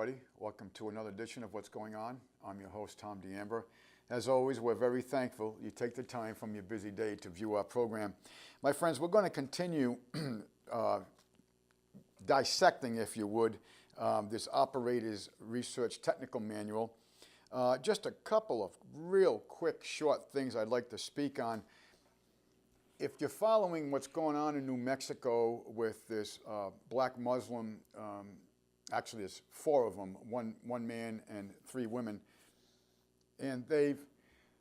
everybody. Welcome to another edition of What's Going On. I'm your host, Tom D'Ambra. As always, we're very thankful you take the time from your busy day to view our program. My friends, we're going to continue dissecting, if you would, this Operator's Research Technical Manual. Just a couple of real quick, short things I'd like to speak on. If you're following what's going on in New Mexico with this black Muslim, actually there's 4 of them, one man and 3 women, and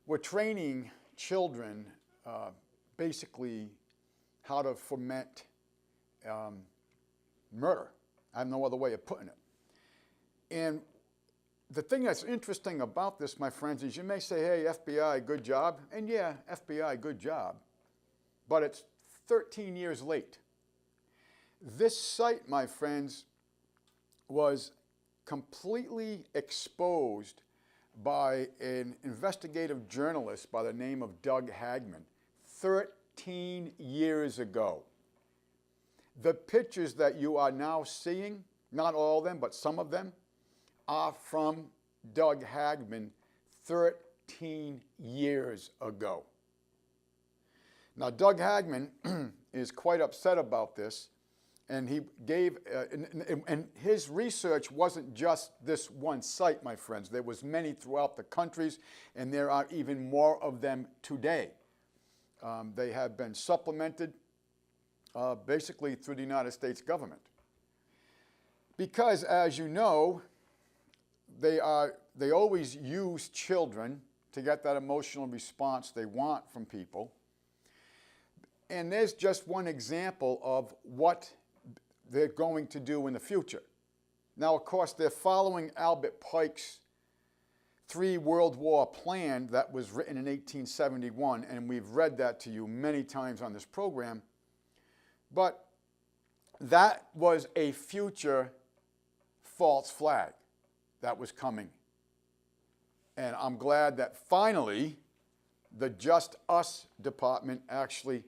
we're training children basically how to foment murder. I have no other way of putting it. And the thing that's interesting about this, my friends, is you may say, hey, FBI, good job. And yeah, FBI, good job. But it's 13 years late. This site, my friends, was completely exposed by an investigative journalist by the name of Doug Hagman 13 years ago. The pictures that you are now seeing, not all of them, but some of them, are from Doug Hagman 13 years ago. Now, Doug Hagman is quite upset about this, and he gave, and his research wasn't just this one site, my friends. There was many throughout the countries, and there are even more of them today. They have been supplemented basically through the United States government. Because, as you know, they always use children to get that emotional response they want from people. And there's just one example of what they're going to do in the future. Now, of course, they're following Albert Pike's 3 World War plan that was written in 1871, and we've read that to you many times on this program. But that was a future false flag that was coming. And I'm glad that finally the Just Us department actually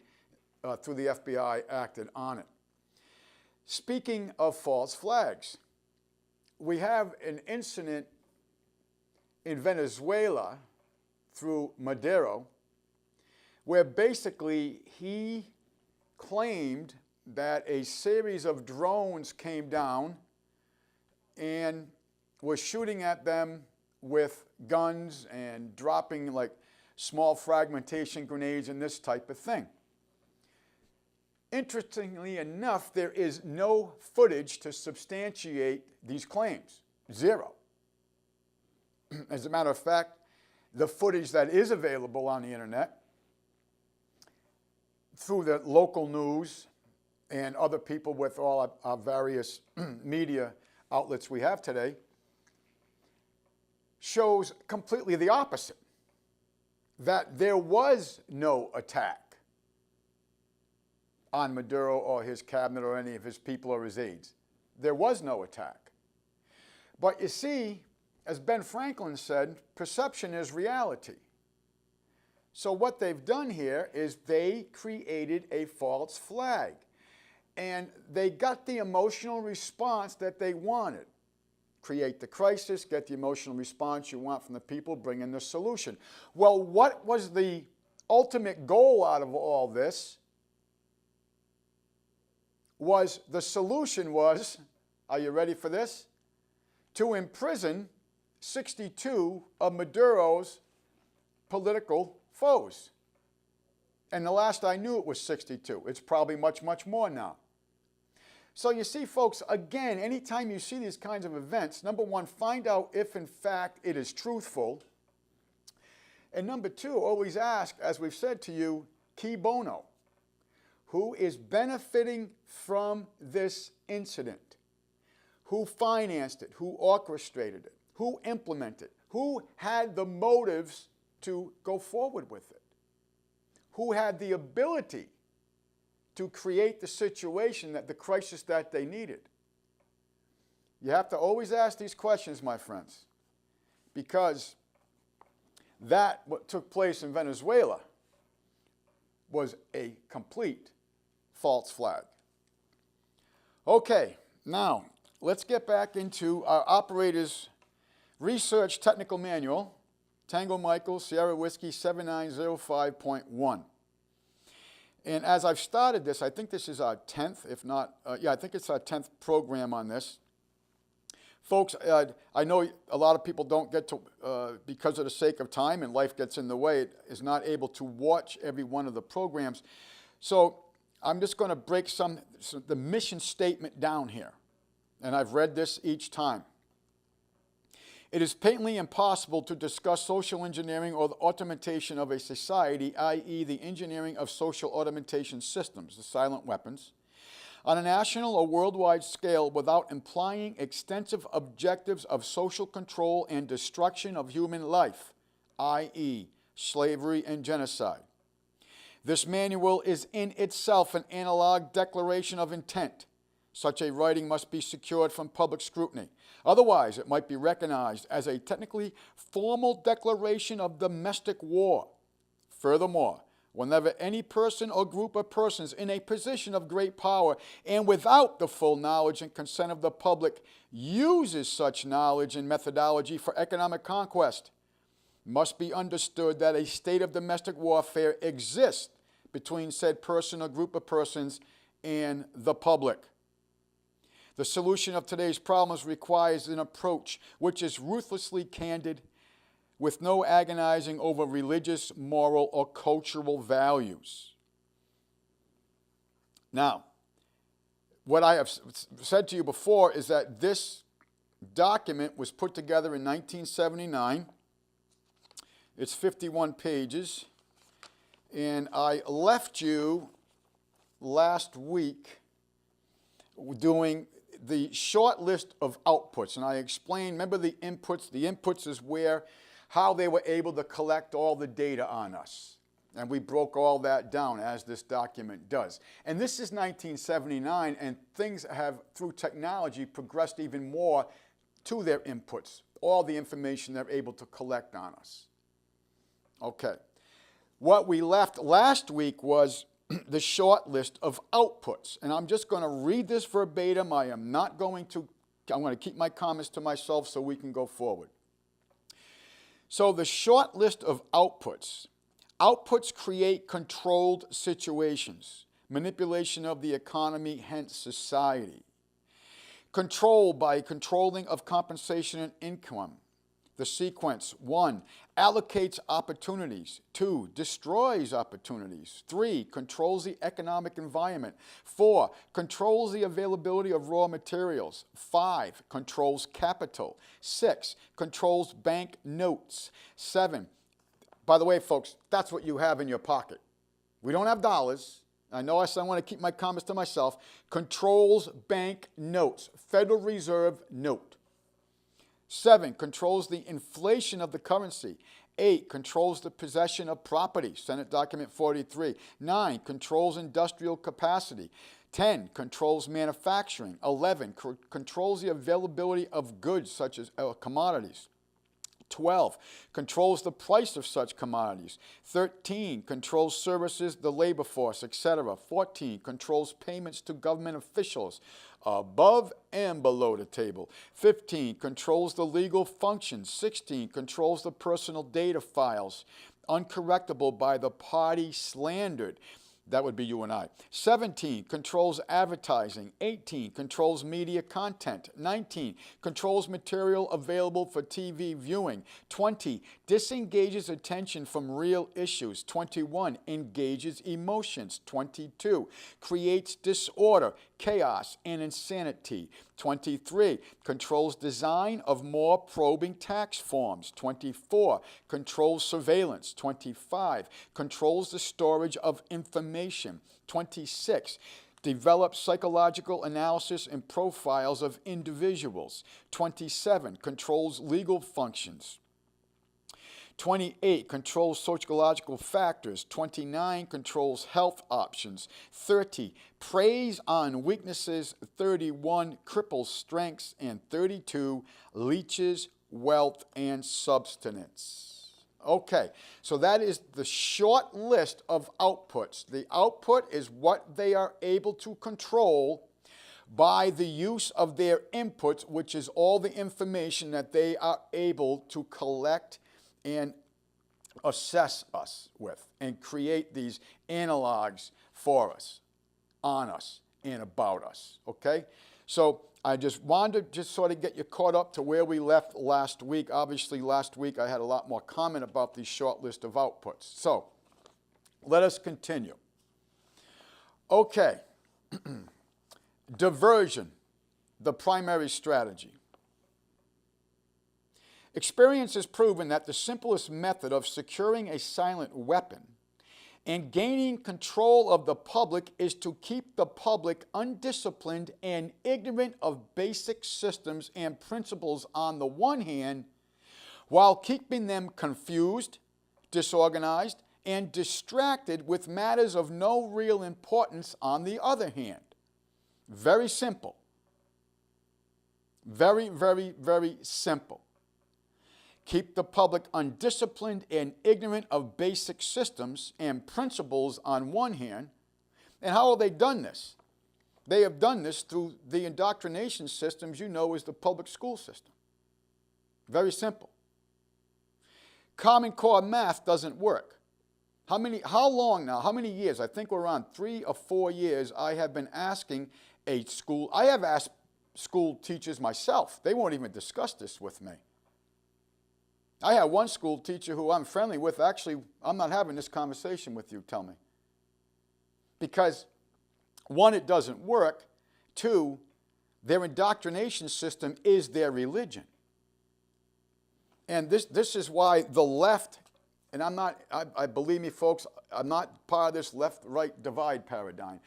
through the FBI, acted on it. Speaking of false flags, we have an incident in Venezuela through Maduro where basically he claimed that a series of drones came down and was shooting at them with guns and dropping like small fragmentation grenades and this type of thing. Interestingly enough, there is no footage to substantiate these claims. 0. As a matter of fact, the footage that is available on the internet through the local news and other people with all our various media outlets we have today shows completely the opposite, that there was no attack on Maduro or his cabinet or any of his people or his aides. There was no attack. But you see, as Ben Franklin said, perception is reality. So what they've done here is they created a false flag. And they got the emotional response that they wanted. Create the crisis, get the emotional response you want from the people, bring in the solution. Well, what was the ultimate goal out of all this? The solution was, are you ready for this? To imprison 62 of Maduro's political foes. And the last I knew it was 62. It's probably much, much more now. So you see, folks, again, anytime you see these kinds of events, number one, find out if in fact it is truthful. And number 2, always ask, as we've said to you, cui bono? Who is benefiting from this incident? Who financed it? Who orchestrated it? Who implemented it? Who had the motives to go forward with it? Who had the ability to create the situation, that the crisis that they needed? You have to always ask these questions, my friends, because what took place in Venezuela was a complete false flag. Okay, now let's get back into our operator's research technical manual, Tango Michael, Sierra Whiskey 7905.1. And as I've started this, I think this is our 10th, if not, I think it's our 10th program on this. Folks, I know a lot of people don't get to, because of the sake of time and life gets in the way, is not able to watch every one of the programs. So I'm just going to break the mission statement down here. And I've read this each time. It is patently impossible to discuss social engineering or the automation of a society, i.e. the engineering of social automation systems, the silent weapons, on a national or worldwide scale without implying extensive objectives of social control and destruction of human life, i.e. slavery and genocide. This manual is in itself an analog declaration of intent. Such a writing must be secured from public scrutiny. Otherwise, it might be recognized as a technically formal declaration of domestic war. Furthermore, whenever any person or group of persons in a position of great power and without the full knowledge and consent of the public uses such knowledge and methodology for economic conquest, must be understood that a state of domestic warfare exists between said person or group of persons and the public. The solution of today's problems requires an approach which is ruthlessly candid, with no agonizing over religious, moral, or cultural values. Now, what I have said to you before is that this document was put together in 1979. It's 51 pages, and I left you last week doing the short list of outputs, and I explained, remember the inputs? The inputs is how they were able to collect all the data on us. And we broke all that down as this document does. And this is 1979, and things have, through technology, progressed even more to their inputs, all the information they're able to collect on us. Okay. What we left last week was the short list of outputs. And I'm just going to read this verbatim. I'm going to keep my comments to myself so we can go forward. So the short list of outputs. Outputs create controlled situations, manipulation of the economy, hence society. Control by controlling of compensation and income. The sequence: 1, allocates opportunities. 2, destroys opportunities. 3, controls the economic environment. 4, controls the availability of raw materials. 5, controls capital. 6, controls bank notes. 7, by the way, folks, that's what you have in your pocket. We don't have dollars. I know I said I want to keep my comments to myself. Controls bank notes, Federal Reserve note. 7, controls the inflation of the currency. 8, controls the possession of property, Senate Document 43. 9, controls industrial capacity. 10, controls manufacturing. 11, controls the availability of goods such as commodities. 12, controls the price of such commodities. 13, controls services, the labor force, etc. 14, controls payments to government officials above and below the table. 15, controls the legal functions. 16, controls the personal data files, uncorrectable by the party slandered. That would be you and I. 17, controls advertising. 18, controls media content. 19, controls material available for TV viewing. 20, disengages attention from real issues. 21, engages emotions. 22, creates disorder, chaos, and insanity. 23, controls design of more probing tax forms. 24, controls surveillance. 25, controls the storage of information. 26, develops psychological analysis and profiles of individuals. 27, controls legal functions. 28, controls sociological factors. 29, controls health options. 30, preys on weaknesses. 31, cripples strengths. And 32, leeches wealth and substance. Okay, so that is the short list of outputs. The output is what they are able to control by the use of their inputs, which is all the information that they are able to collect and assess us with and create these analogs for us, on us, and about us, okay? So I just wanted to just sort of get you caught up to where we left last week. Obviously, last week I had a lot more comment about these short list of outputs. So let us continue. Okay. Diversion, the primary strategy. Experience has proven that the simplest method of securing a silent weapon and gaining control of the public is to keep the public undisciplined and ignorant of basic systems and principles on the one hand, while keeping them confused, disorganized, and distracted with matters of no real importance on the other hand. Very simple. Very, very, very simple. Keep the public undisciplined and ignorant of basic systems and principles on one hand. And how have they done this? They have done this through the indoctrination systems you know as the public school system. Very simple. Common Core math doesn't work. How long now, how many years? I think we're on 3 or 4 years. I have been asking I have asked school teachers myself. They won't even discuss this with me. I had one school teacher who I'm friendly with. Actually, I'm not having this conversation with you, tell me. Because, one, it doesn't work. 2, their indoctrination system is their religion. And this is why the left, and I believe me, folks, I'm not part of this left-right divide paradigm.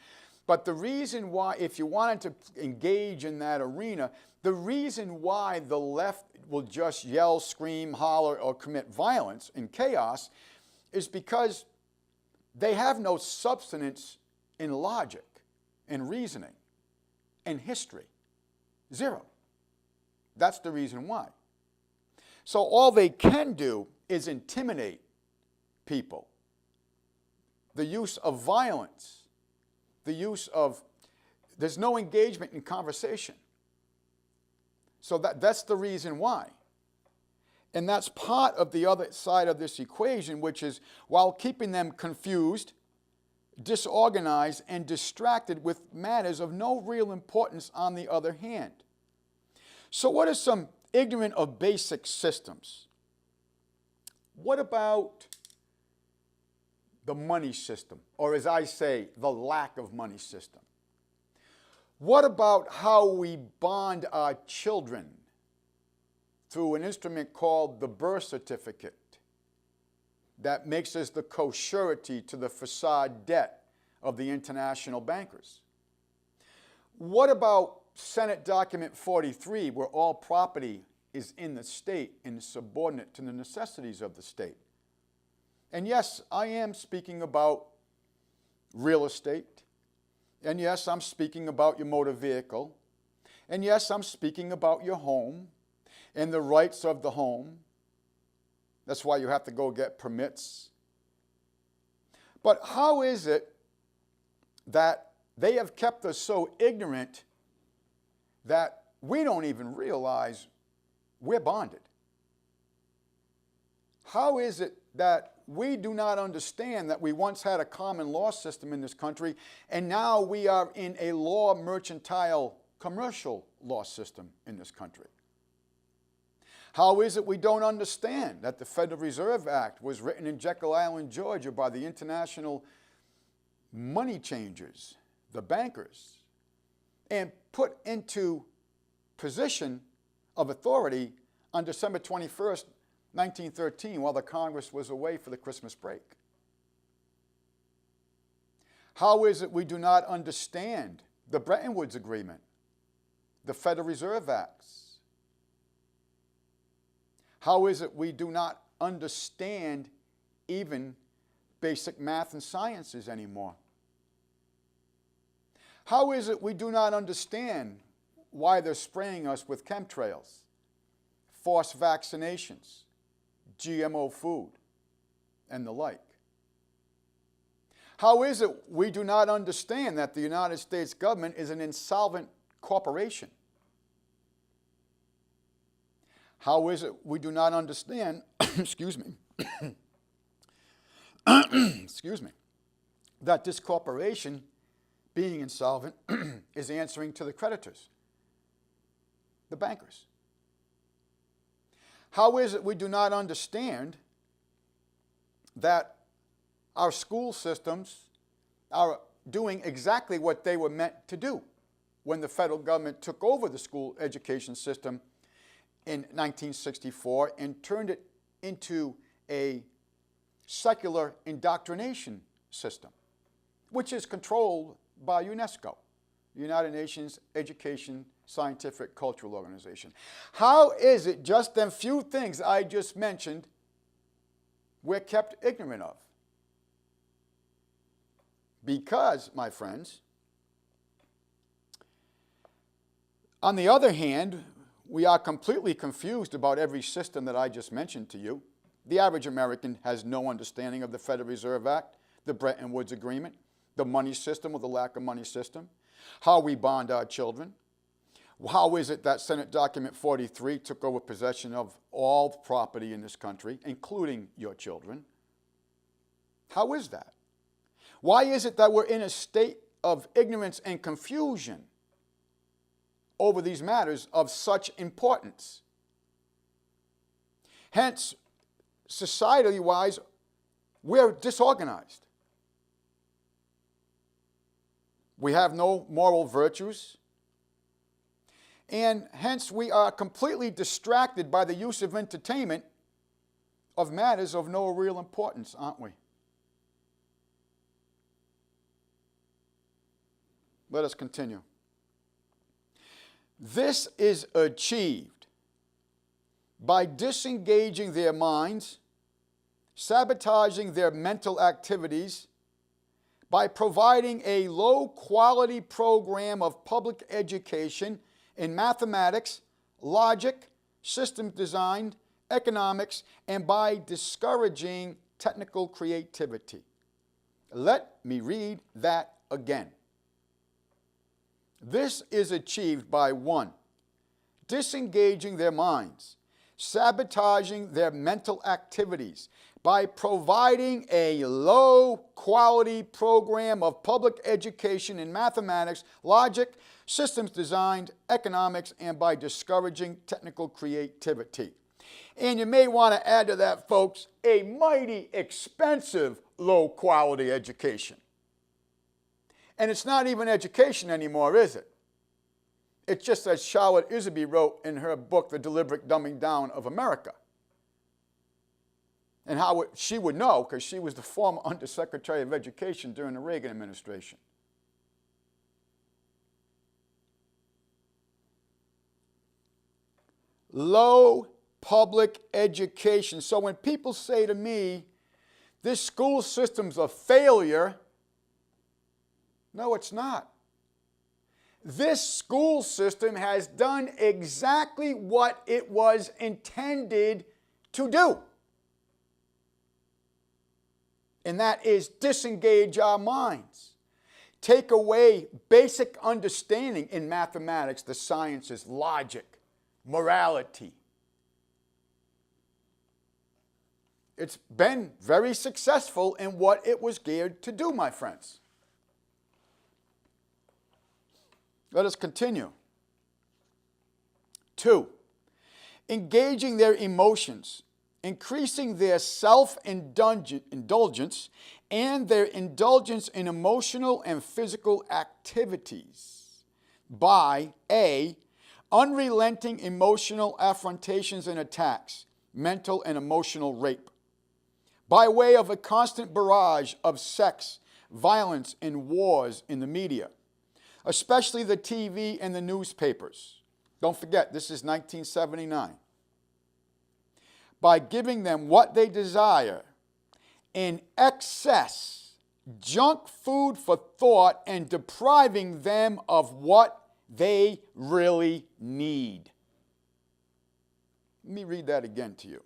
But the reason why, if you wanted to engage in that arena, the reason why the left will just yell, scream, holler, or commit violence and chaos is because they have no substance in logic and reasoning and history. Zero. That's the reason why. So all they can do is intimidate people. The use of violence. There's no engagement in conversation. So that's the reason why. And that's part of the other side of this equation, which is while keeping them confused, disorganized, and distracted with matters of no real importance on the other hand. So what are some ignorant of basic systems? What about the money system, or as I say, the lack of money system? What about how we bond our children through an instrument called the birth certificate that makes us the co-surety to the facade debt of the international bankers? What about Senate Document 43, where all property is in the state and subordinate to the necessities of the state? And yes, I am speaking about real estate. And yes, I'm speaking about your motor vehicle. And yes, I'm speaking about your home and the rights of the home. That's why you have to go get permits. But how is it that they have kept us so ignorant that we don't even realize we're bonded? How is it that we do not understand that we once had a common law system in this country, and now we are in a law mercantile commercial law system in this country? How is it we don't understand that the Federal Reserve Act was written in Jekyll Island, Georgia by the international money changers, the bankers, and put into position of authority on December 21st, 1913, while the Congress was away for the Christmas break? How is it we do not understand the Bretton Woods Agreement, the Federal Reserve Acts? How is it we do not understand even basic math and sciences anymore? How is it we do not understand why they're spraying us with chemtrails, forced vaccinations, GMO food, and the like? How is it we do not understand that the United States government is an insolvent corporation. How is it we do not understand, excuse me, excuse me, that this corporation, being insolvent, is answering to the creditors, the bankers? How is it we do not understand that our school systems are doing exactly what they were meant to do when the federal government took over the school education system in 1964 and turned it into a secular indoctrination system, which is controlled by UNESCO, United Nations Education, Scientific, Cultural Organization? How is it just them few things I just mentioned we're kept ignorant of? Because, my friends, on the other hand, we are completely confused about every system that I just mentioned to you. The average American has no understanding of the Federal Reserve Act, the Bretton Woods Agreement, the money system or the lack of money system, how we bond our children. How is it that Senate Document 43 took over possession of all property in this country, including your children? How is that? Why is it that we're in a state of ignorance and confusion over these matters of such importance? Hence, societally-wise, we're disorganized. We have no moral virtues. And hence, we are completely distracted by the use of entertainment of matters of no real importance, aren't we? Let us continue. This is achieved by disengaging their minds, sabotaging their mental activities, by providing a low-quality program of public education in mathematics, logic, systems design, economics, and by discouraging technical creativity. Let me read that again. This is achieved by 1, disengaging their minds, sabotaging their mental activities, by providing a low-quality program of public education in mathematics, logic, systems design, economics, and by discouraging technical creativity. And you may want to add to that, folks, a mighty expensive low-quality education. And it's not even education anymore, is it? It's just as Charlotte Iserbyt wrote in her book, The Deliberate Dumbing Down of America. And how she would know, because she was the former Undersecretary of Education during the Reagan administration. Low public education. So when people say to me, this school system's a failure, no, it's not. This school system has done exactly what it was intended to do. And that is disengage our minds. Take away basic understanding in mathematics, the sciences, logic, morality. It's been very successful in what it was geared to do, my friends. Let us continue. 2, engaging their emotions, increasing their self-indulgence and their indulgence in emotional and physical activities by A, unrelenting emotional affrontations and attacks, mental and emotional rape, by way of a constant barrage of sex, violence, and wars in the media, especially the TV and the newspapers. Don't forget, this is 1979. By giving them what they desire in excess, junk food for thought, and depriving them of what they really need. Let me read that again to you.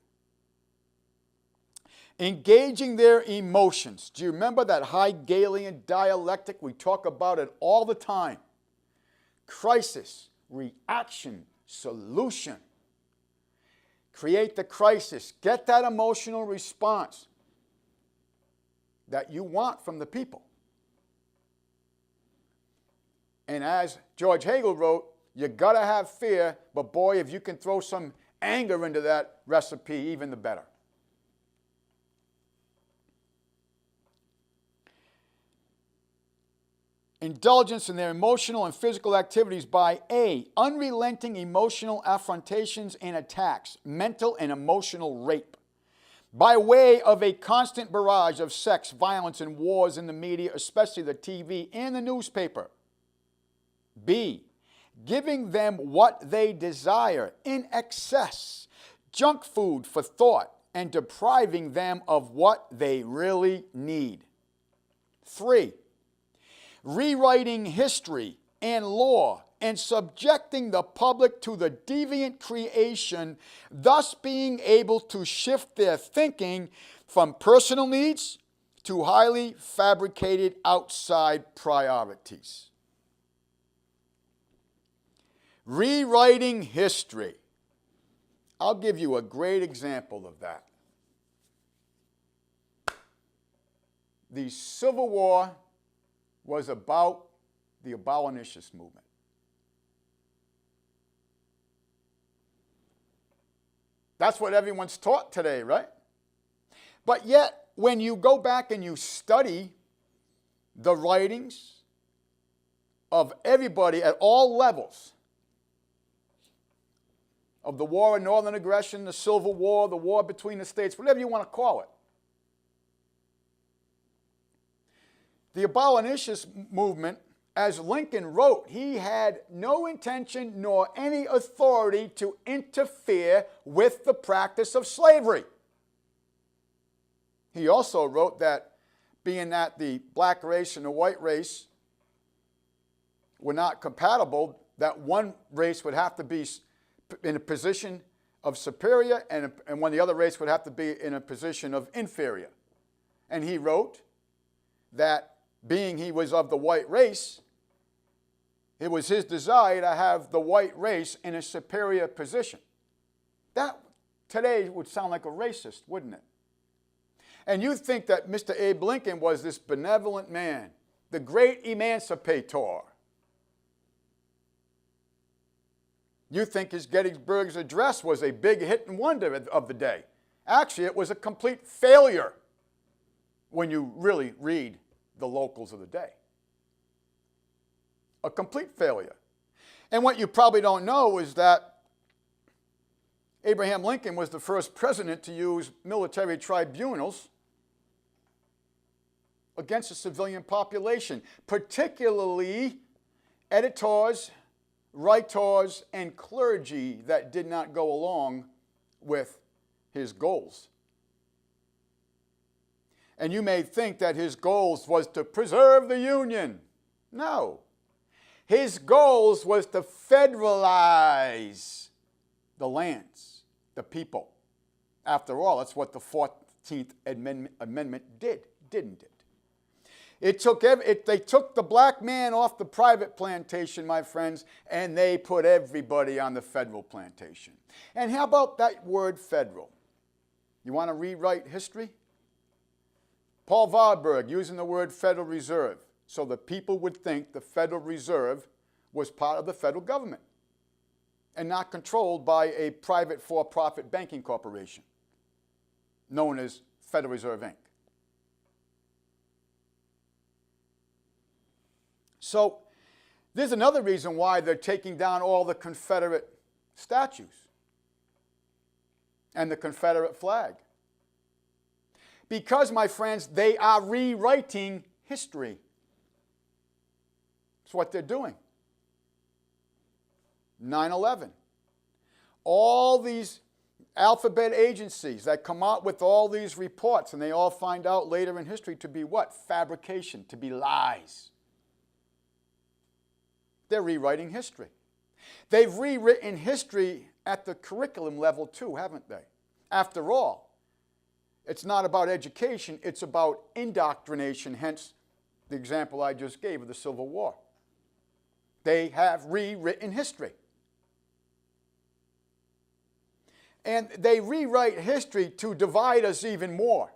Engaging their emotions. Do you remember that Hegelian dialectic? We talk about it all the time. crisis, reaction, solution. Create the crisis. Get that emotional response that you want from the people. And as George Hegel wrote, you got to have fear, but boy, if you can throw some anger into that recipe, even the better. Indulgence in their emotional and physical activities by A, unrelenting emotional affrontations and attacks, mental and emotional rape, by way of a constant barrage of sex, violence, and wars in the media, especially the TV and the newspaper. B, giving them what they desire in excess, junk food for thought, and depriving them of what they really need. 3, rewriting history and law and subjecting the public to the deviant creation, thus being able to shift their thinking from personal needs to highly fabricated outside priorities. Rewriting history. I'll give you a great example of that. The Civil War was about the abolitionist movement. That's what everyone's taught today, right? But yet, when you go back and you study the writings of everybody at all levels, of the war of northern aggression, the Civil War, the war between the states, whatever you want to call it, the abolitionist movement, as Lincoln wrote, he had no intention nor any authority to interfere with the practice of slavery. He also wrote that being that the black race and the white race were not compatible, that one race would have to be in a position of superior and when the other race would have to be in a position of inferior. And he wrote that being he was of the white race, it was his desire to have the white race in a superior position. That today would sound like a racist, wouldn't it? And you think that Mr. Abe Lincoln was this benevolent man, the great emancipator. You think his Gettysburg's Address was a big hit and wonder of the day. Actually, it was a complete failure when you really read the locals of the day. A complete failure. And what you probably don't know is that Abraham Lincoln was the first president to use military tribunals against the civilian population, particularly editors, writers, and clergy that did not go along with his goals. And you may think that his goals was to preserve the Union. No. His goals was to federalize the lands, the people. After all, that's what the 14th Amendment did, didn't it? They took the black man off the private plantation, my friends, and they put everybody on the federal plantation. And how about that word federal? You want to rewrite history? Paul Warburg using the word Federal Reserve, so the people would think the Federal Reserve was part of the federal government and not controlled by a private for-profit banking corporation known as Federal Reserve Inc. So there's another reason why they're taking down all the Confederate statues and the Confederate flag. Because, my friends, they are rewriting history. That's what they're doing. 9/11. All these alphabet agencies that come out with all these reports, and they all find out later in history to be what? Fabrication, to be lies. They're rewriting history. They've rewritten history at the curriculum level too, haven't they? After all, it's not about education, it's about indoctrination, hence the example I just gave of the Civil War. They have rewritten history. And they rewrite history to divide us even more.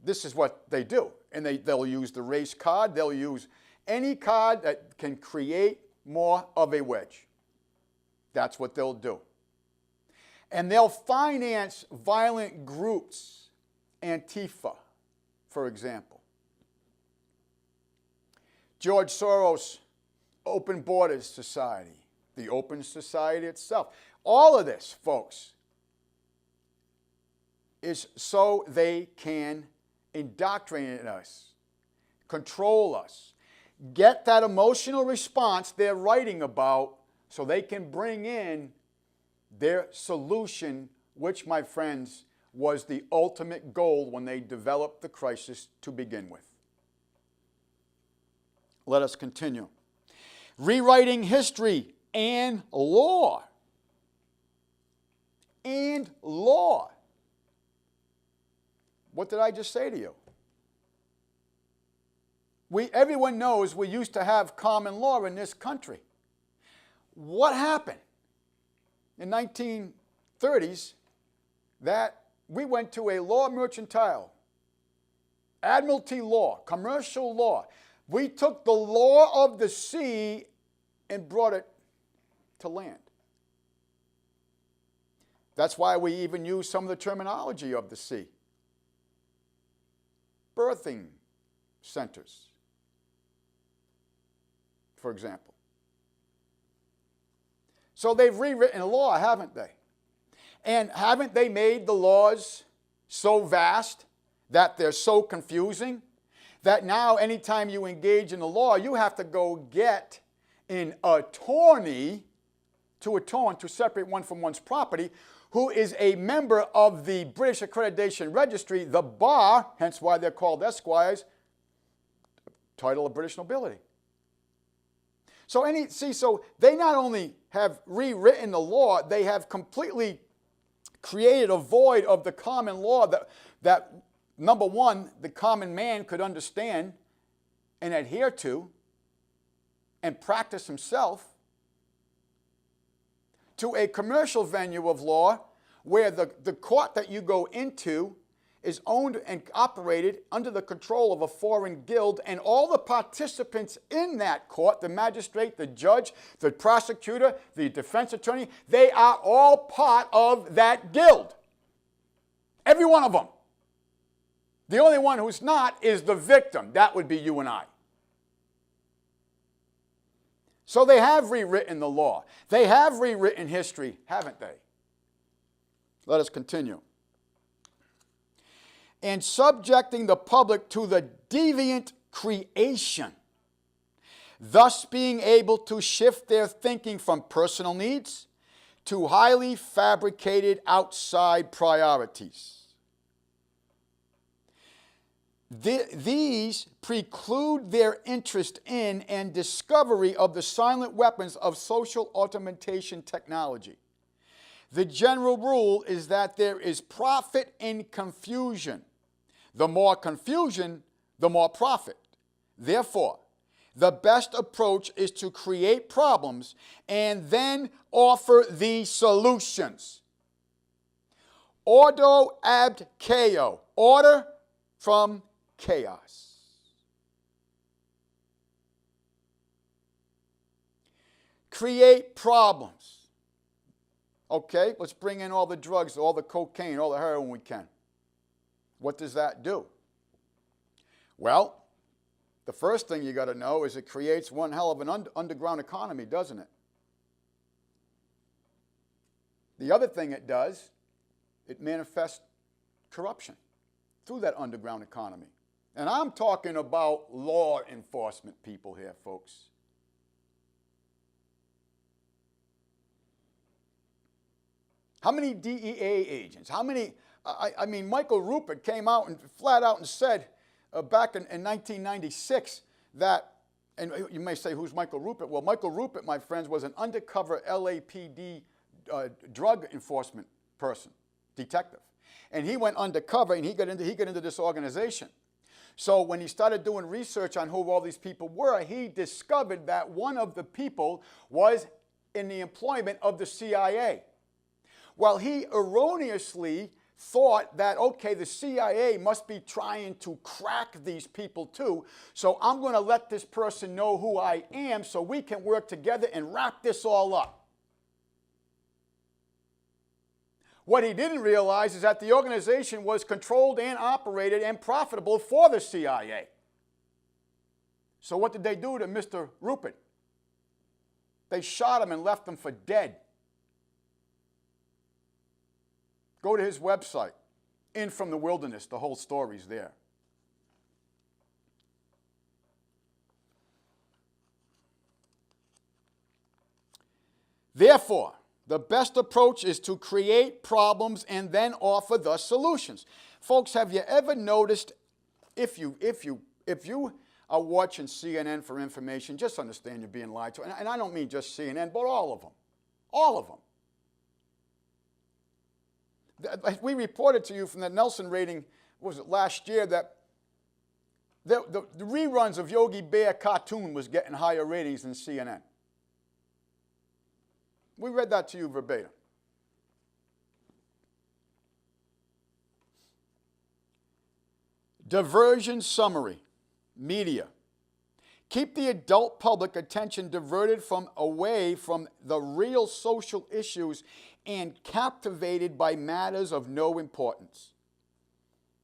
This is what they do. And they'll use the race card. They'll use any card that can create more of a wedge. That's what they'll do. And they'll finance violent groups, Antifa, for example. George Soros, Open Borders Society, the Open Society itself. All of this, folks, is so they can indoctrinate us, control us, get that emotional response they're writing about so they can bring in their solution, which, my friends, was the ultimate goal when they developed the crisis to begin with. Let us continue. Rewriting history and law. And law. What did I just say to you? Everyone knows we used to have common law in this country. What happened? In 1930s, that we went to a law mercantile, admiralty law, commercial law. We took the law of the sea and brought it to land. That's why we even use some of the terminology of the sea. Birthing centers, for example. So they've rewritten the law, haven't they? And haven't they made the laws so vast that they're so confusing that now anytime you engage in the law, you have to go get an attorney to atone, to separate one from one's property, who is a member of the British Accreditation Registry, the bar, hence why they're called esquires, title of British nobility. So they not only have rewritten the law, they have completely created a void of the common law that number one, the common man could understand and adhere to and practice himself, to a commercial venue of law where the court that you go into is owned and operated under the control of a foreign guild, and all the participants in that court, the magistrate, the judge, the prosecutor, the defense attorney, they are all part of that guild. Every one of them. The only one who's not is the victim. That would be you and I. So they have rewritten the law. They have rewritten history, haven't they? Let us continue. And subjecting the public to the deviant creation, thus being able to shift their thinking from personal needs to highly fabricated outside priorities. These preclude their interest in and discovery of the silent weapons of social automation technology. The general rule is that there is profit in confusion. The more confusion, the more profit. Therefore, the best approach is to create problems and then offer the solutions. Ordo ab chaos. Order from chaos. Create problems. Okay, let's bring in all the drugs, all the cocaine, all the heroin we can. What does that do? Well, the first thing you got to know is it creates one hell of an underground economy, doesn't it? The other thing it does, it manifests corruption through that underground economy. And I'm talking about law enforcement people here, folks. How many DEA agents? How many? I mean, Michael Rupert came out and flat out and said back in 1996 that, and you may say, who's Michael Rupert? Well, Michael Rupert, my friends, was an undercover LAPD drug enforcement person, detective. And he went undercover and he got into this organization. So when he started doing research on who all these people were, he discovered that one of the people was in the employment of the CIA. Well, he erroneously thought that, okay, the CIA must be trying to crack these people too, so I'm going to let this person know who I am so we can work together and wrap this all up. What he didn't realize is that the organization was controlled and operated and profitable for the CIA. So what did they do to Mr. Rupert? They shot him and left him for dead. Go to his website, In From the Wilderness, the whole story's there. Therefore, the best approach is to create problems and then offer the solutions. Folks, have you ever noticed, if you are watching CNN for information, just understand you're being lied to. And I don't mean just CNN, but all of them. All of them. We reported to you from the Nelson rating, what was it, last year, that the reruns of Yogi Bear cartoon was getting higher ratings than CNN. We read that to you verbatim. Diversion summary, media. Keep the adult public attention diverted away from the real social issues and captivated by matters of no importance.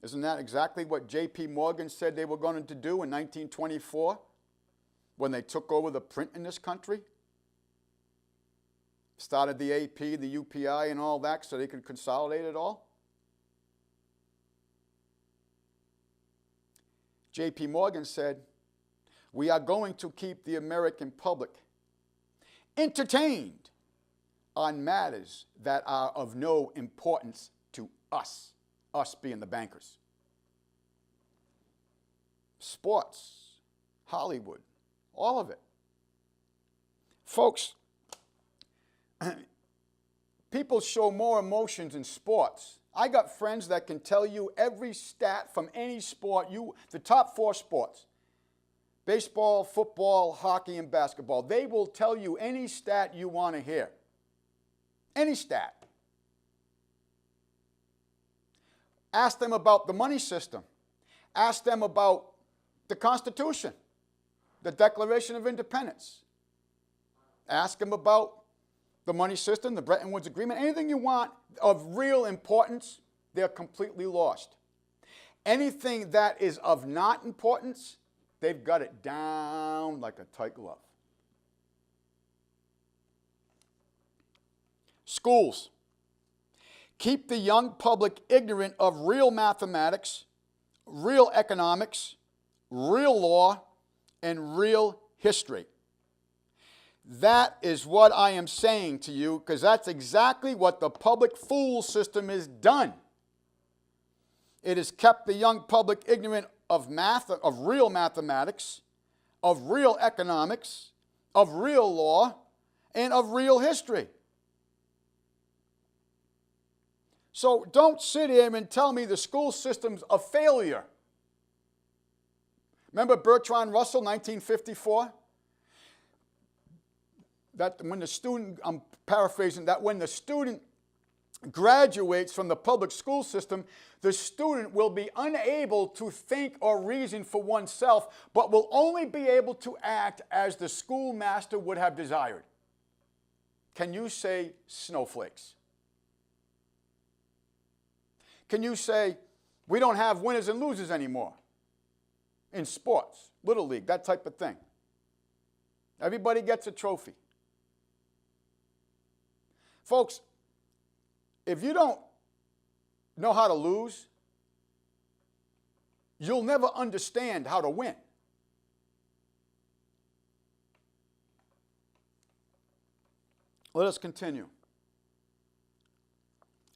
Isn't that exactly what J.P. Morgan said they were going to do in 1924 when they took over the print in this country? Started the AP, the UPI, and all that so they could consolidate it all? J.P. Morgan said, we are going to keep the American public entertained on matters that are of no importance to us being the bankers. Sports, Hollywood, all of it. Folks, people show more emotions in sports. I got friends that can tell you every stat from any sport, the top 4 sports. Baseball, football, hockey, and basketball. They will tell you any stat you want to hear. Any stat. Ask them about the money system. Ask them about the Constitution, the Declaration of Independence. Ask them about the money system, the Bretton Woods Agreement, anything you want of real importance, they're completely lost. Anything that is of not importance, they've got it down like a tight glove. Schools. Keep the young public ignorant of real mathematics, real economics, real law, and real history. That is what I am saying to you, because that's exactly what the public fool system has done. It has kept the young public ignorant of math, of real mathematics, of real economics, of real law, and of real history. So don't sit here and tell me the school system's a failure. Remember Bertrand Russell, 1954? That when the student, I'm paraphrasing, that when the student graduates from the public school system, the student will be unable to think or reason for oneself, but will only be able to act as the schoolmaster would have desired. Can you say snowflakes? Can you say we don't have winners and losers anymore in sports, Little League, that type of thing? Everybody gets a trophy. Folks, if you don't know how to lose, you'll never understand how to win. Let us continue.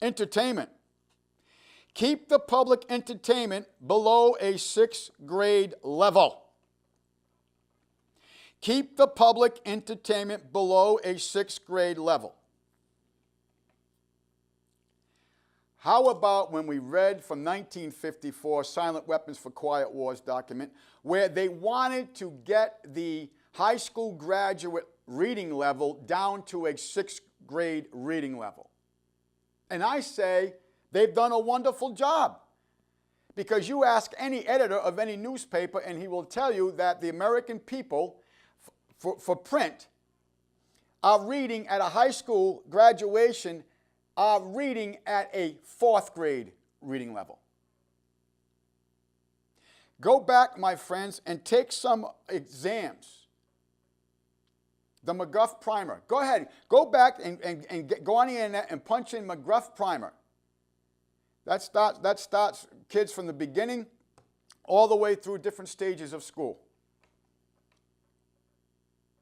Entertainment. Keep the public entertainment below a 6th grade level. Keep the public entertainment below a 6th grade level. How about when we read from 1954, Silent Weapons for Quiet Wars document, where they wanted to get the high school graduate reading level down to a 6th grade reading level? And I say they've done a wonderful job. Because you ask any editor of any newspaper and he will tell you that the American people for print are reading at a high school graduation, are reading at a 4th grade reading level. Go back, my friends, and take some exams. The McGruff Primer. Go ahead. Go back and go on the internet and punch in McGruff Primer. That starts kids from the beginning all the way through different stages of school.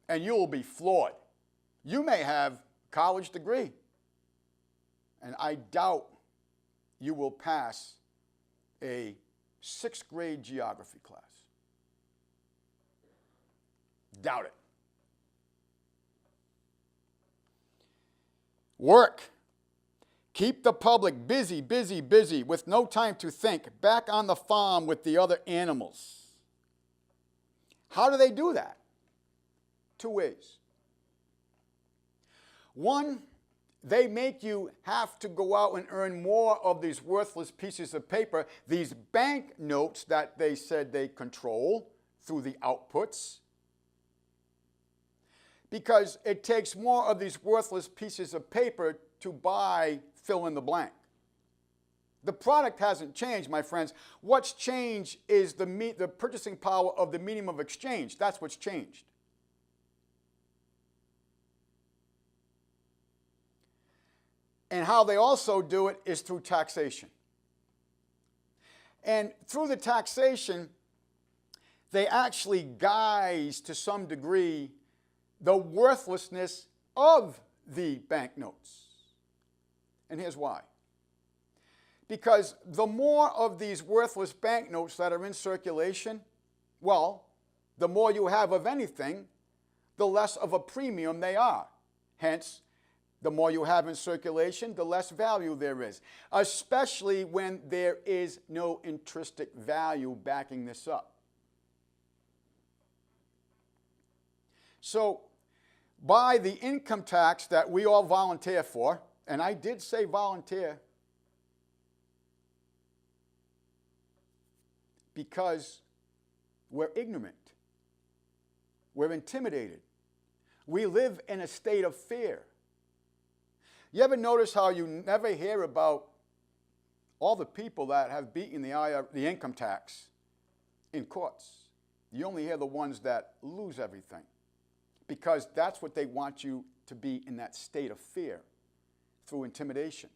And you will be floored. You may have a college degree, and I doubt you will pass a 6th grade geography class. Doubt it. Work. Keep the public busy, busy, busy, with no time to think, back on the farm with the other animals. How do they do that? 2 ways. One, they make you have to go out and earn more of these worthless pieces of paper, these bank notes that they said they control through the outputs, because it takes more of these worthless pieces of paper to buy fill in the blank. The product hasn't changed, my friends. What's changed is the purchasing power of the medium of exchange. That's what's changed. And how they also do it is through taxation. And through the taxation, they actually guise to some degree the worthlessness of the banknotes. And here's why. Because the more of these worthless banknotes that are in circulation, well, the more you have of anything, the less of a premium they are. Hence, the more you have in circulation, the less value there is, especially when there is no intrinsic value backing this up. So, by the income tax that we all volunteer for, and I did say volunteer because we're ignorant, we're intimidated, we live in a state of fear. You ever notice how you never hear about all the people that have beaten the income tax in courts? You only hear the ones that lose everything, because that's what they want you to be, in that state of fear through intimidation.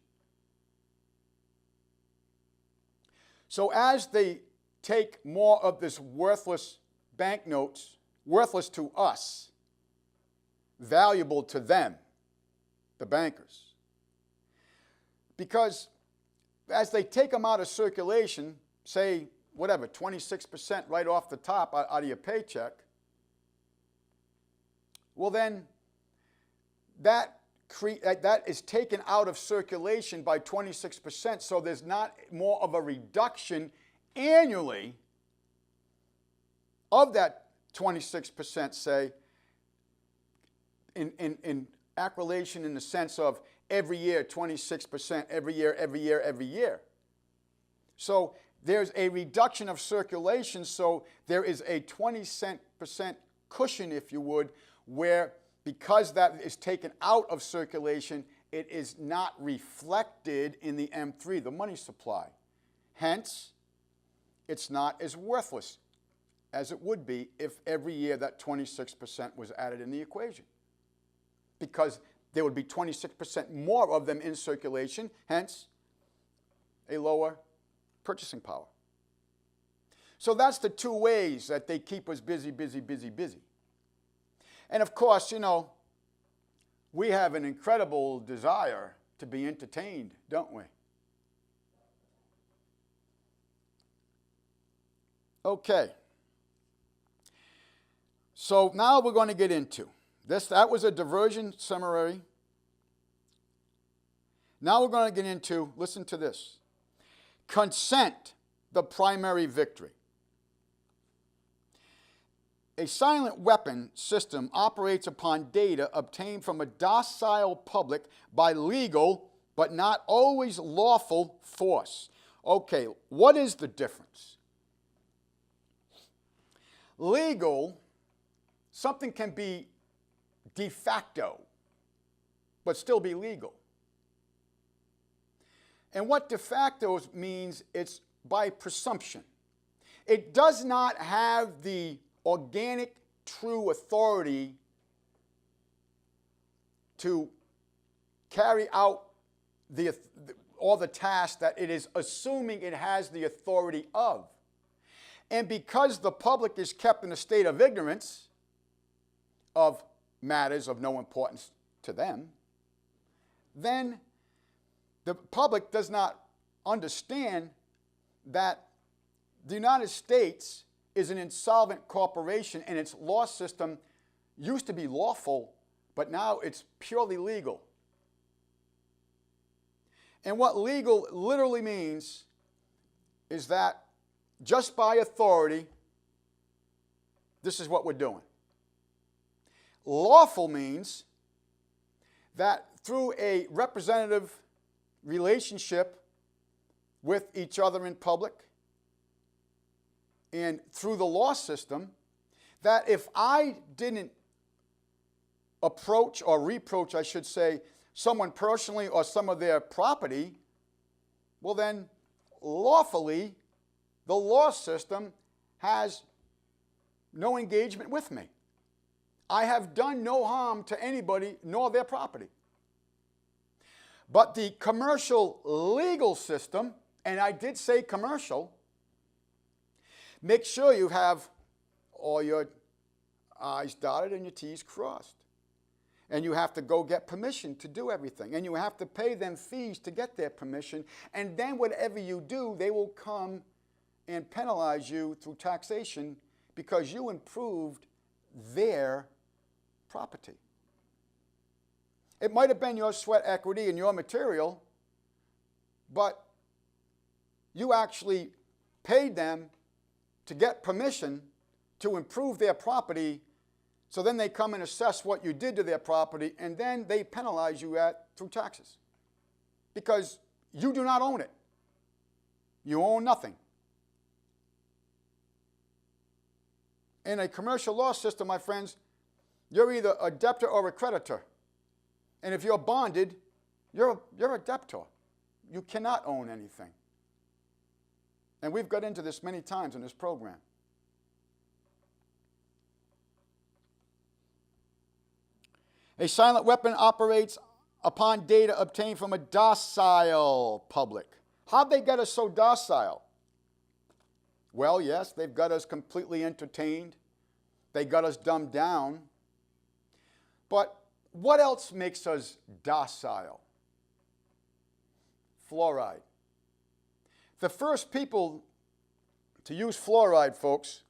So as they take more of this worthless banknotes, worthless to us, valuable to them, the bankers, because as they take them out of circulation, say, whatever, 26% right off the top out of your paycheck, well then, that is taken out of circulation by 26%, so there's not more of a reduction annually of that 26%, say, in accrelation in the sense of every year, 26%, every year, every year, every year. So there's a reduction of circulation, so there is a 20% cushion, if you would, where because that is taken out of circulation, it is not reflected in the M3, the money supply. Hence, it's not as worthless as it would be if every year that 26% was added in the equation. Because there would be 26% more of them in circulation, hence a lower purchasing power. So that's the 2 ways that they keep us busy, busy, busy, busy. And of course, you know, we have an incredible desire to be entertained, don't we? Okay. So now we're going to get into this. That was a diversion summary. Now we're going to get into, listen to this, consent, the primary victory. A silent weapon system operates upon data obtained from a docile public by legal but not always lawful force. Okay, what is the difference? Legal, something can be de facto, but still be legal. And what de facto means, it's by presumption. It does not have the organic, true authority to carry out all the tasks that it is assuming it has the authority of. And because the public is kept in a state of ignorance of matters of no importance to them, then the public does not understand that the United States is an insolvent corporation and its law system used to be lawful, but now it's purely legal. And what legal literally means is that just by authority, this is what we're doing. Lawful means that through a representative relationship with each other in public and through the law system, that if I didn't approach or reproach, I should say, someone personally or some of their property, well then lawfully the law system has no engagement with me. I have done no harm to anybody nor their property. But the commercial legal system, and I did say commercial, make sure you have all your I's dotted and your T's crossed. And you have to go get permission to do everything. And you have to pay them fees to get their permission. And then whatever you do, they will come and penalize you through taxation because you improved their property. It might have been your sweat equity and your material, but you actually paid them to get permission to improve their property, so then they come and assess what you did to their property, and then they penalize you through taxes because you do not own it. You own nothing. In a commercial law system, my friends, you're either a debtor or a creditor. And if you're bonded, you're a debtor. You cannot own anything. And we've got into this many times in this program. A silent weapon operates upon data obtained from a docile public. How'd they get us so docile? Well, yes, they've got us completely entertained. They got us dumbed down. But what else makes us docile? Fluoride. The first people to use fluoride, folks,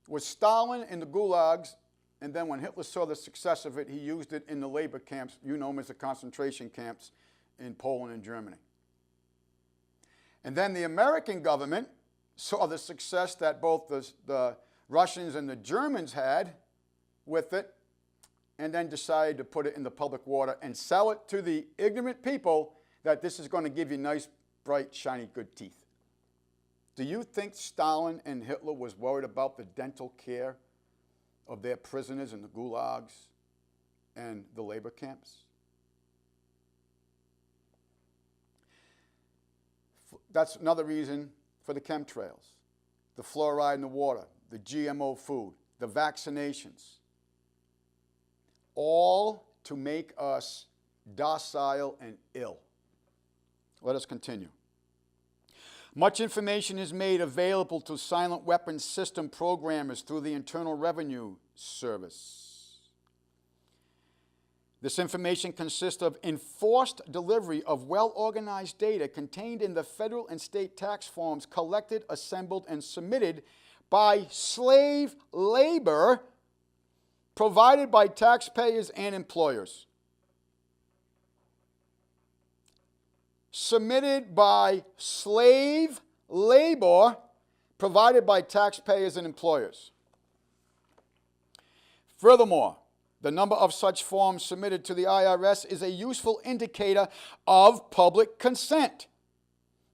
was Stalin in the gulags, and then when Hitler saw the success of it, he used it in the labor camps, you know them as the concentration camps in Poland and Germany. And then the American government saw the success that both the Russians and the Germans had with it, and then decided to put it in the public water and sell it to the ignorant people that this is going to give you nice, bright, shiny, good teeth. Do you think Stalin and Hitler was worried about the dental care of their prisoners in the gulags and the labor camps? That's another reason for the chemtrails, the fluoride in the water, the GMO food, the vaccinations, all to make us docile and ill. Let us continue. Much information is made available to silent weapons system programmers through the Internal Revenue Service. This information consists of enforced delivery of well-organized data contained in the federal and state tax forms collected, assembled, and submitted by slave labor provided by taxpayers and employers. submitted by slave labor provided by taxpayers and employers. Furthermore, the number of such forms submitted to the IRS is a useful indicator of public consent,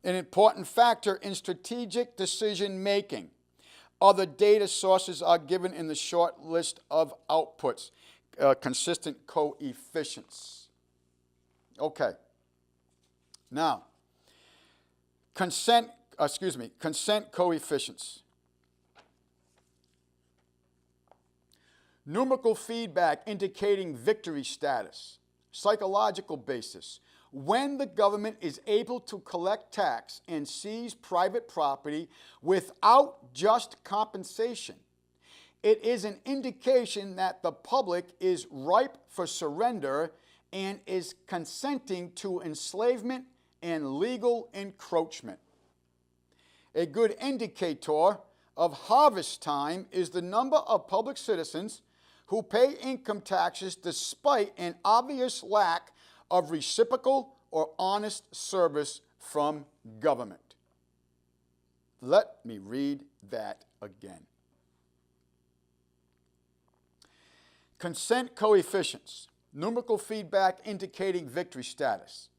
an important factor in strategic decision making. Other data sources are given in the short list of outputs, consistent coefficients. Okay. Now, consent coefficients. Numerical feedback indicating victory status, psychological basis. When the government is able to collect tax and seize private property without just compensation, it is an indication that the public is ripe for surrender and is consenting to enslavement and legal encroachment. A good indicator of harvest time is the number of public citizens who pay income taxes despite an obvious lack of reciprocal or honest service from government. Let me read that again. Consent coefficients, numerical feedback indicating victory status,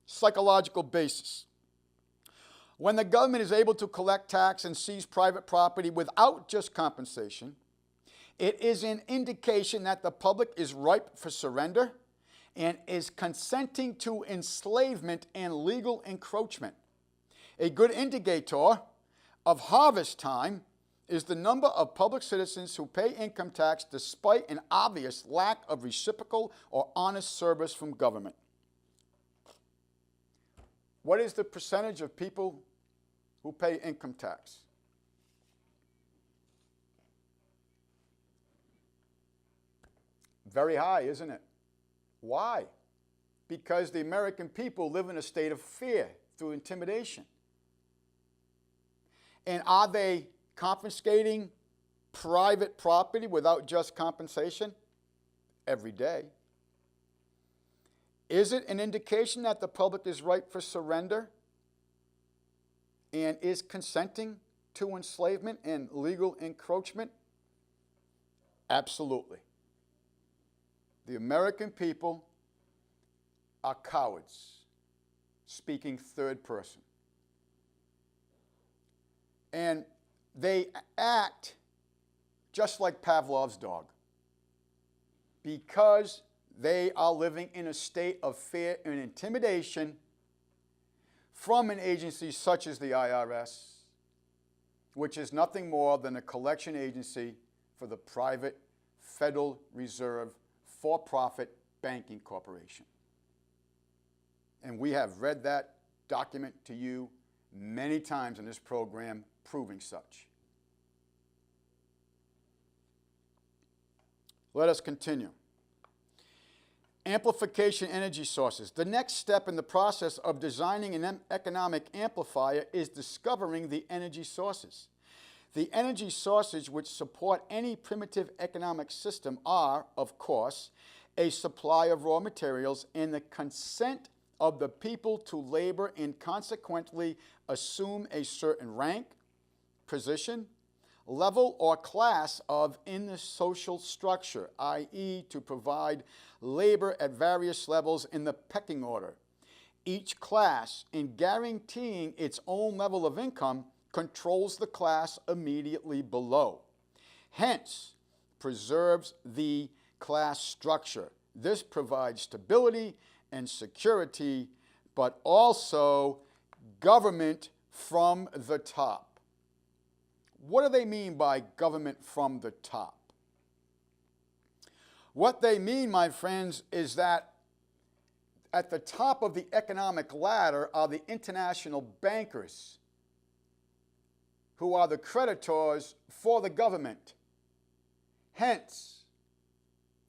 psychological basis. When the government is able to collect tax and seize private property without just compensation, it is an indication that the public is ripe for surrender and is consenting to enslavement and legal encroachment. A good indicator of harvest time is the number of public citizens who pay income tax despite an obvious lack of reciprocal or honest service from government. What is the percentage of people who pay income tax? Very high, isn't it? Why? Because the American people live in a state of fear through intimidation. And are they confiscating private property without just compensation? Every day. Is it an indication that the public is ripe for surrender and is consenting to enslavement and legal encroachment? Absolutely. The American people are cowards, speaking third person. And they act just like Pavlov's dog because they are living in a state of fear and intimidation from an agency such as the IRS, which is nothing more than a collection agency for the private Federal Reserve for-profit banking corporation. And we have read that document to you many times in this program proving such. Let us continue. Amplification energy sources. The next step in the process of designing an economic amplifier is discovering the energy sources. The energy sources which support any primitive economic system are, of course, a supply of raw materials and the consent of the people to labor and consequently assume a certain rank, position, level, or class in the social structure, i.e., to provide labor at various levels in the pecking order. Each class, in guaranteeing its own level of income, controls the class immediately below. Hence, preserves the class structure. This provides stability and security, but also government from the top. What do they mean by government from the top? What they mean, my friends, is that at the top of the economic ladder are the international bankers who are the creditors for the government. Hence,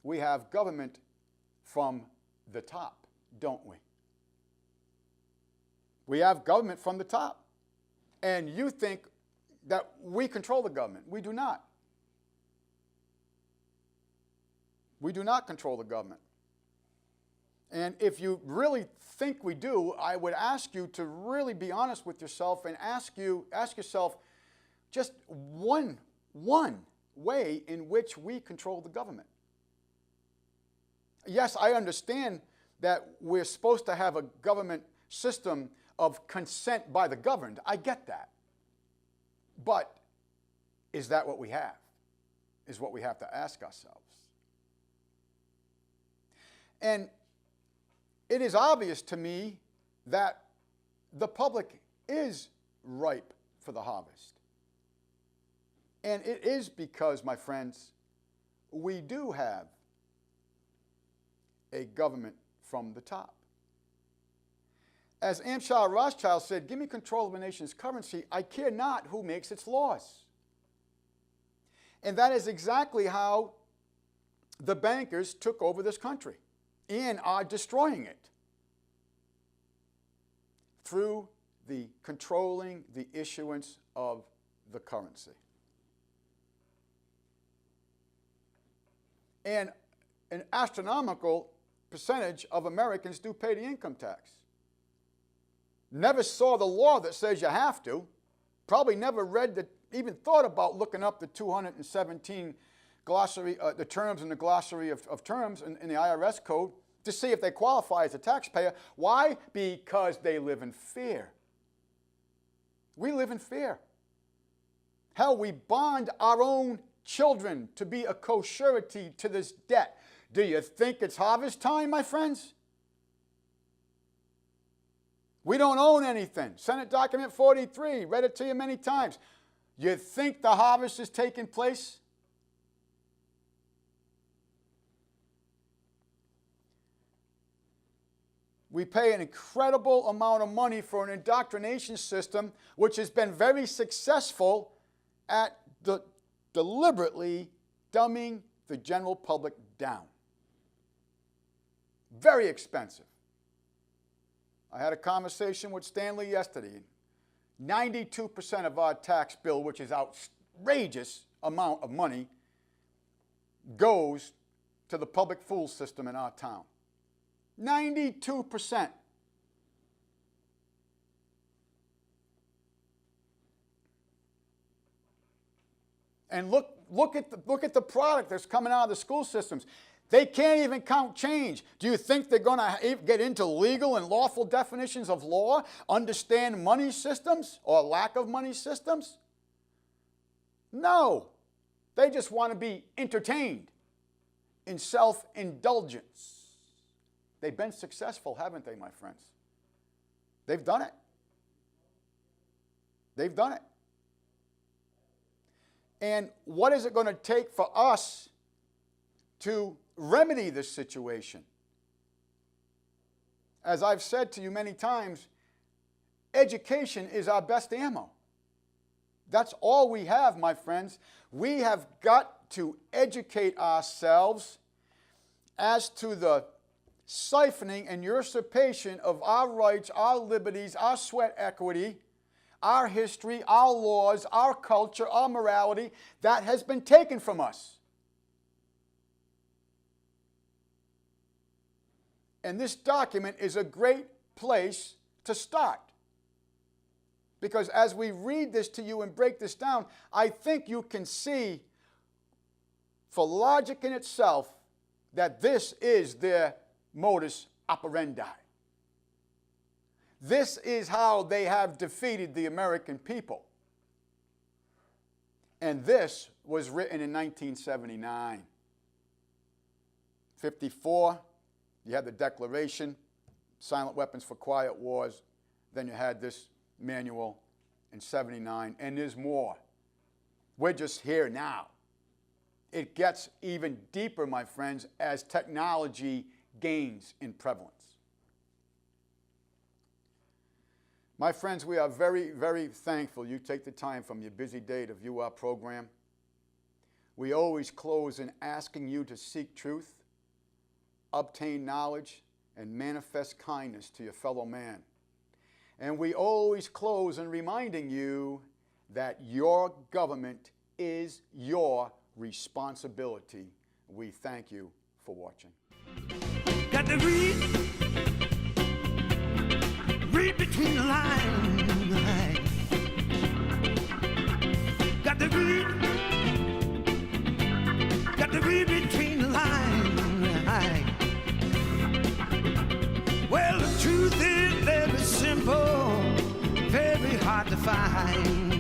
we have government from the top, don't we? We have government from the top. And you think that we control the government. We do not. We do not control the government. And if you really think we do, I would ask you to really be honest with yourself and ask yourself just one way in which we control the government. Yes, I understand that we're supposed to have a government system of consent by the governed. I get that. But is that what we have? Is what we have to ask ourselves. And it is obvious to me that the public is ripe for the harvest. And it is because, my friends, we do have a government from the top. As Amschel Rothschild said, give me control of a nation's currency, I care not who makes its laws. And that is exactly how the bankers took over this country and are destroying it through the controlling the issuance of the currency. And an astronomical percentage of Americans do pay the income tax. Never saw the law that says you have to. Probably never read even thought about looking up the 217 glossary, the terms in the glossary of terms in the IRS code to see if they qualify as a taxpayer. Why? Because they live in fear. We live in fear. Hell, we bond our own children to be a co-surety to this debt. Do you think it's harvest time, my friends? We don't own anything. Senate Document 43, read it to you many times. You think the harvest is taking place? We pay an incredible amount of money for an indoctrination system which has been very successful at deliberately dumbing the general public down. Very expensive. I had a conversation with Stanley yesterday. 92% of our tax bill, which is outrageous amount of money, goes to the public fool system in our town. 92%. And look at the product that's coming out of the school systems. They can't even count change. Do you think they're going to get into legal and lawful definitions of law, understand money systems or lack of money systems? No. They just want to be entertained in self-indulgence. They've been successful, haven't they, my friends? They've done it. They've done it. And what is it going to take for us to remedy this situation? As I've said to you many times, education is our best ammo. That's all we have, my friends. We have got to educate ourselves as to the siphoning and usurpation of our rights, our liberties, our sweat equity, our history, our laws, our culture, our morality that has been taken from us. And this document is a great place to start. Because as we read this to you and break this down, I think you can see, for logic in itself, that this is their modus operandi. This is how they have defeated the American people. And this was written in 1979. 54, you had the Declaration, Silent Weapons for Quiet Wars. Then you had this manual in 79, and there's more. We're just here now. It gets even deeper, my friends, as technology gains in prevalence. My friends, we are very, very thankful you take the time from your busy day to view our program. We always close in asking you to seek truth, obtain knowledge, and manifest kindness to your fellow man. And we always close in reminding you that your government is your responsibility. We thank you for watching. Got the read. between the lines. Got to read between the lines. Well, the truth is very simple, very hard to find.